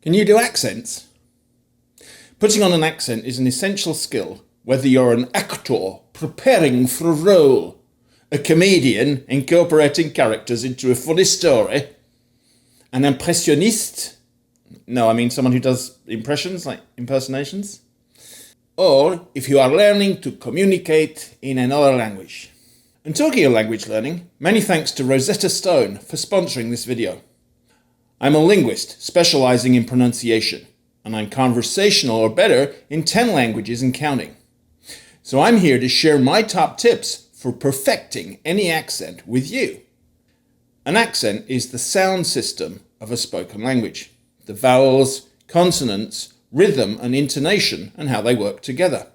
Can you do accents? Putting on an accent is an essential skill, whether you're an actor preparing for a role, a comedian incorporating characters into a funny story, an impressioniste, no, I mean someone who does impressions, like impersonations, or if you are learning to communicate in another language. And talking of language learning, many thanks to Rosetta Stone for sponsoring this video. I'm a linguist specializing in pronunciation, and I'm conversational or better in 10 languages and counting. So I'm here to share my top tips for perfecting any accent with you. An accent is the sound system of a spoken language, the vowels, consonants, rhythm and intonation, and how they work together.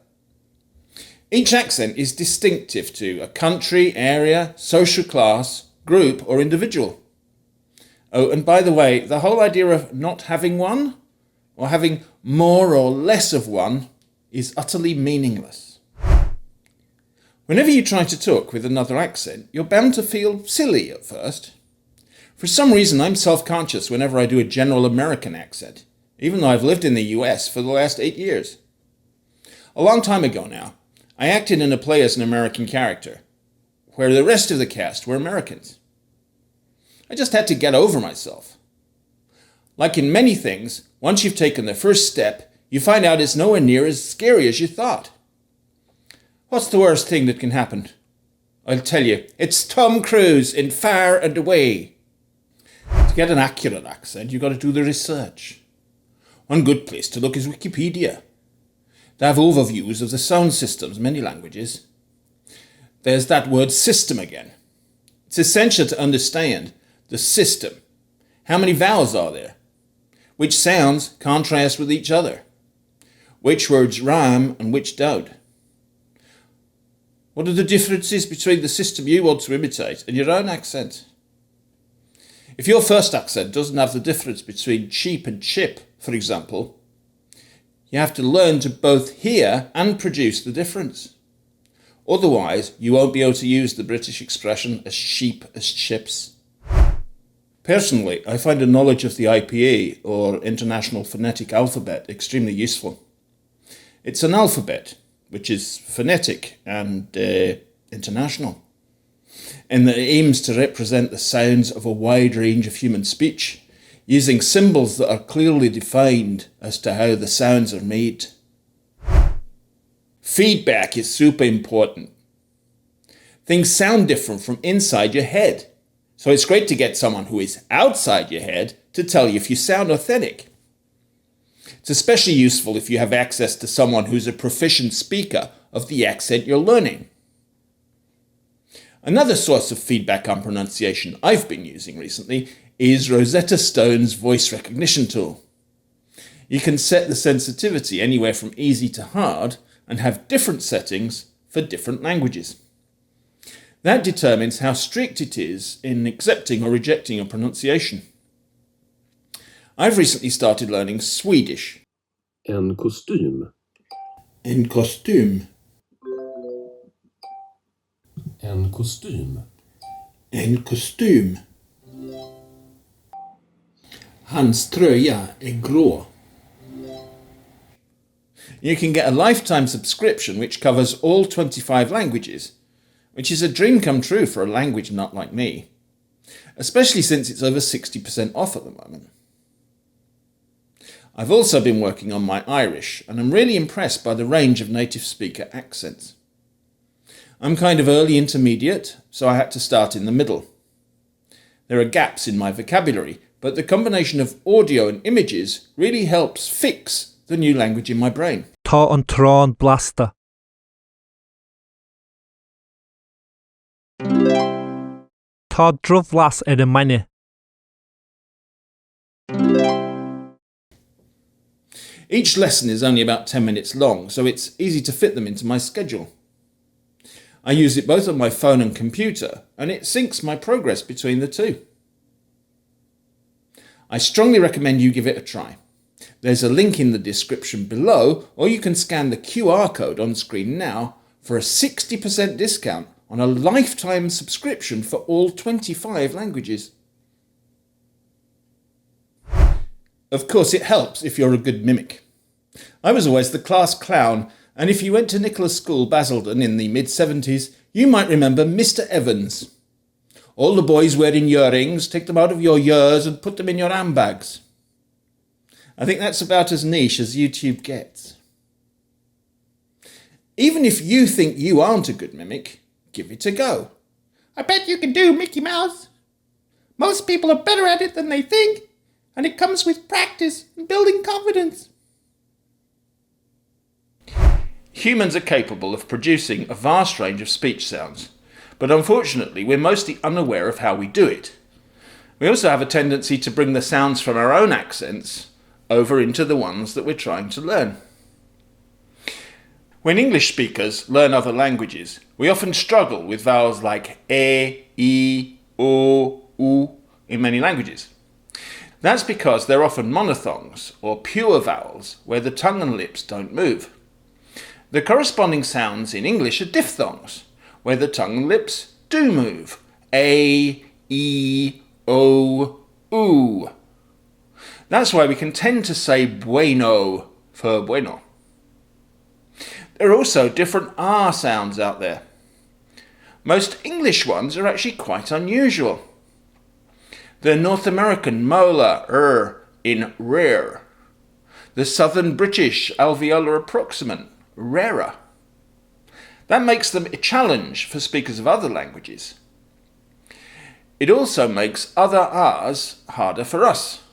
Each accent is distinctive to a country, area, social class, group or individual. Oh, and by the way, the whole idea of not having one, or having more or less of one, is utterly meaningless. Whenever you try to talk with another accent, you're bound to feel silly at first. For some reason, I'm self-conscious whenever I do a general American accent, even though I've lived in the US for the last 8 years. A long time ago now, I acted in a play as an American character, where the rest of the cast were Americans. I just had to get over myself. Like in many things, once you've taken the first step, you find out it's nowhere near as scary as you thought. What's the worst thing that can happen? I'll tell you, it's Tom Cruise in Far and Away. To get an accurate accent, you've got to do the research. One good place to look is Wikipedia. They have overviews of the sound systems in many languages. There's that word system again. It's essential to understand the system. How many vowels are there? Which sounds contrast with each other? Which words rhyme and which don't? What are the differences between the system you want to imitate and your own accent? If your first accent doesn't have the difference between cheap and chip, for example, you have to learn to both hear and produce the difference. Otherwise, you won't be able to use the British expression as cheap as chips. Personally, I find a knowledge of the IPA, or International Phonetic Alphabet, extremely useful. It's an alphabet, which is phonetic and international, and that aims to represent the sounds of a wide range of human speech, using symbols that are clearly defined as to how the sounds are made. Feedback is super important. Things sound different from inside your head. So it's great to get someone who is outside your head to tell you if you sound authentic. It's especially useful if you have access to someone who's a proficient speaker of the accent you're learning. Another source of feedback on pronunciation I've been using recently is Rosetta Stone's voice recognition tool. You can set the sensitivity anywhere from easy to hard and have different settings for different languages. That determines how strict it is in accepting or rejecting a pronunciation. I've recently started learning Swedish. En kostym. En kostym. En kostym. En kostym. Hans tröja är grå. You can get a lifetime subscription which covers all 25 languages, which is a dream come true for a language nut like me, especially since it's over 60% off at the moment. I've also been working on my Irish, and I'm really impressed by the range of native speaker accents. I'm kind of early intermediate, so I had to start in the middle. There are gaps in my vocabulary, but the combination of audio and images really helps fix the new language in my brain. Ta an trán blasta. Tá dromhlas ar an maine. Each lesson is only about 10 minutes long, so it's easy to fit them into my schedule. I use it both on my phone and computer, and it syncs my progress between the two. I strongly recommend you give it a try. There's a link in the description below, or you can scan the QR code on screen now for a 60% discount on a lifetime subscription for all 25 languages. Of course, it helps if you're a good mimic. I was always the class clown, and if you went to Nicholas School, Basildon, in the mid-70s, you might remember Mr. Evans. All the boys wearing earrings, take them out of your ears and put them in your handbags. I think that's about as niche as YouTube gets. Even if you think you aren't a good mimic, give it a go. I bet you can do Mickey Mouse. Most people are better at it than they think, and it comes with practice and building confidence. Humans are capable of producing a vast range of speech sounds, but unfortunately we're mostly unaware of how we do it. We also have a tendency to bring the sounds from our own accents over into the ones that we're trying to learn. When English speakers learn other languages, we often struggle with vowels like e, I, o, u in many languages. That's because they're often monophthongs, or pure vowels, where the tongue and lips don't move. The corresponding sounds in English are diphthongs, where the tongue and lips do move. A, E, O, U. That's why we can tend to say bueno for bueno. There are also different R sounds out there. Most English ones are actually quite unusual. The North American molar in rare. The Southern British alveolar approximant, rarer. That makes them a challenge for speakers of other languages. It also makes other R's harder for us.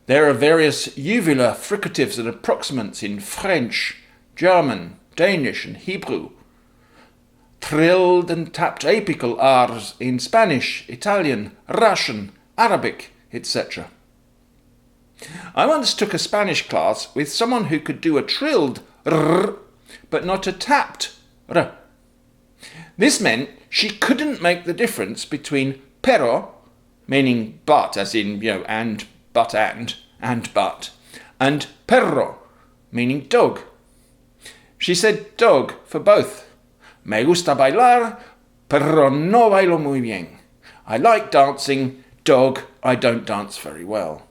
There are various uvular fricatives and approximants in French, German, Danish and Hebrew. Trilled and tapped apical R's in Spanish, Italian, Russian, Arabic, etc. I once took a Spanish class with someone who could do a trilled R, but not a tapped R. This meant she couldn't make the difference between pero, meaning but, as in, and but, and perro, meaning dog. She said dog for both. Me gusta bailar, pero no bailo muy bien. I like dancing, dog, I don't dance very well.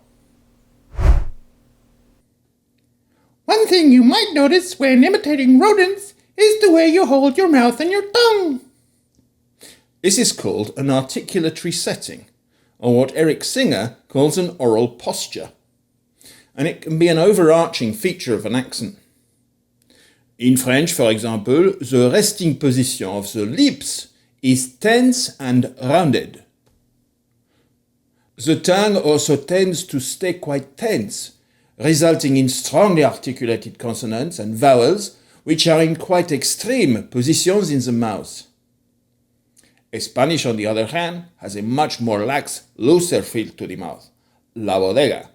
One thing you might notice when imitating rodents is the way you hold your mouth and your tongue. This is called an articulatory setting, or what Eric Singer calls an oral posture, and it can be an overarching feature of an accent. In French, for example, the resting position of the lips is tense and rounded. The tongue also tends to stay quite tense, resulting in strongly articulated consonants and vowels which are in quite extreme positions in the mouth. Spanish, on the other hand, has a much more lax, looser feel to the mouth, la bodega.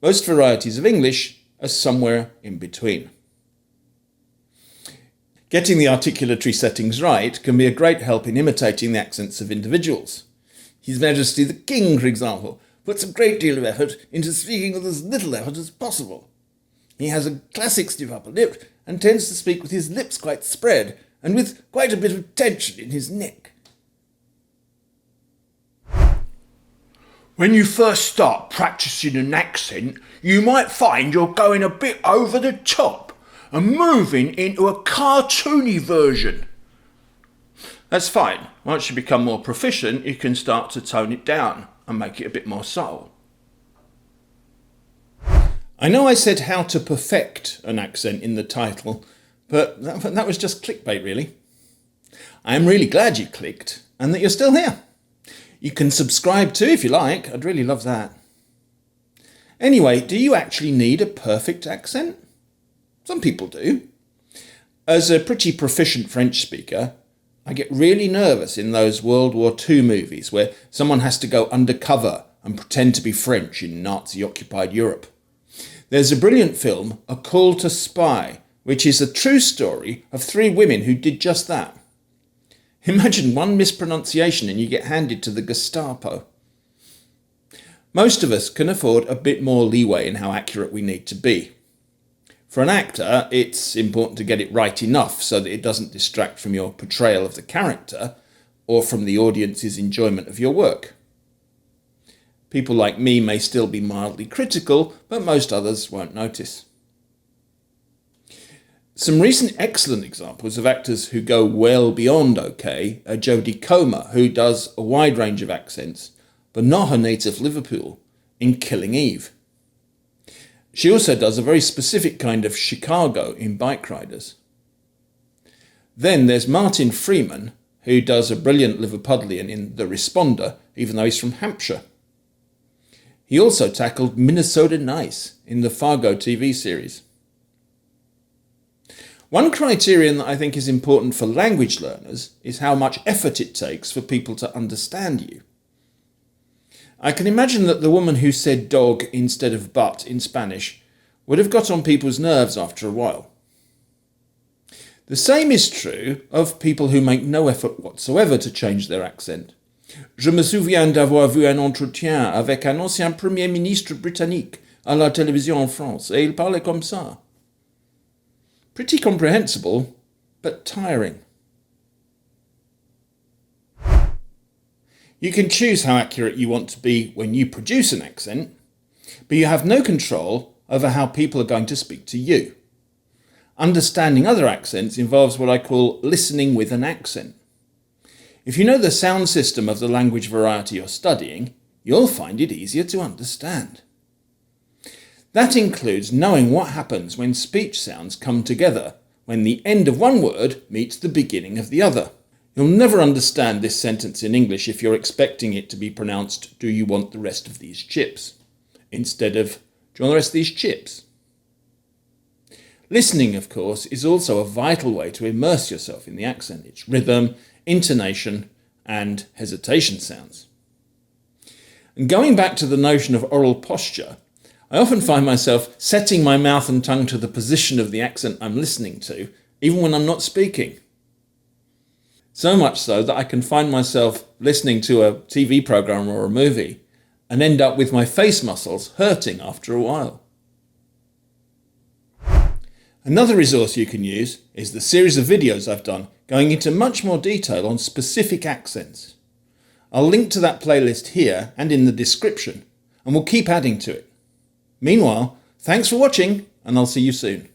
Most varieties of English are somewhere in between. Getting the articulatory settings right can be a great help in imitating the accents of individuals. His Majesty the King, for example, puts a great deal of effort into speaking with as little effort as possible. He has a classic stiff upper lip and tends to speak with his lips quite spread and with quite a bit of tension in his neck. When you first start practicing an accent, you might find you're going a bit over the top and moving into a cartoony version. That's fine. Once you become more proficient, you can start to tone it down and make it a bit more subtle. I know I said how to perfect an accent in the title, but that was just clickbait, really. I am really glad you clicked and that you're still here. You can subscribe too if you like. I'd really love that. Anyway, do you actually need a perfect accent? Some people do. As a pretty proficient French speaker, I get really nervous in those World War II movies where someone has to go undercover and pretend to be French in Nazi-occupied Europe. There's a brilliant film, A Call to Spy, which is a true story of 3 women who did just that. Imagine one mispronunciation and you get handed to the Gestapo. Most of us can afford a bit more leeway in how accurate we need to be. For an actor, it's important to get it right enough so that it doesn't distract from your portrayal of the character or from the audience's enjoyment of your work. People like me may still be mildly critical, but most others won't notice. Some recent excellent examples of actors who go well beyond okay are Jodie Comer, who does a wide range of accents, but not her native Liverpool, in Killing Eve. She also does a very specific kind of Chicago in Bike Riders. Then there's Martin Freeman, who does a brilliant Liverpudlian in The Responder, even though he's from Hampshire. He also tackled Minnesota Nice in the Fargo TV series. One criterion that I think is important for language learners is how much effort it takes for people to understand you. I can imagine that the woman who said dog instead of butt in Spanish would have got on people's nerves after a while. The same is true of people who make no effort whatsoever to change their accent. Je me souviens d'avoir vu un entretien avec un ancien Premier ministre britannique à la télévision en France, et il parlait comme ça. Pretty comprehensible, but tiring. You can choose how accurate you want to be when you produce an accent, but you have no control over how people are going to speak to you. Understanding other accents involves what I call listening with an accent. If you know the sound system of the language variety you're studying, you'll find it easier to understand. That includes knowing what happens when speech sounds come together, when the end of one word meets the beginning of the other. You'll never understand this sentence in English if you're expecting it to be pronounced, "Do you want the rest of these chips?" instead of, "Do you want the rest of these chips?" Listening, of course, is also a vital way to immerse yourself in the accent, its rhythm, intonation, and hesitation sounds. And going back to the notion of oral posture, I often find myself setting my mouth and tongue to the position of the accent I'm listening to, even when I'm not speaking. So much so that I can find myself listening to a TV program or a movie and end up with my face muscles hurting after a while. Another resource you can use is the series of videos I've done going into much more detail on specific accents. I'll link to that playlist here and in the description, and we'll keep adding to it. Meanwhile, thanks for watching, and I'll see you soon.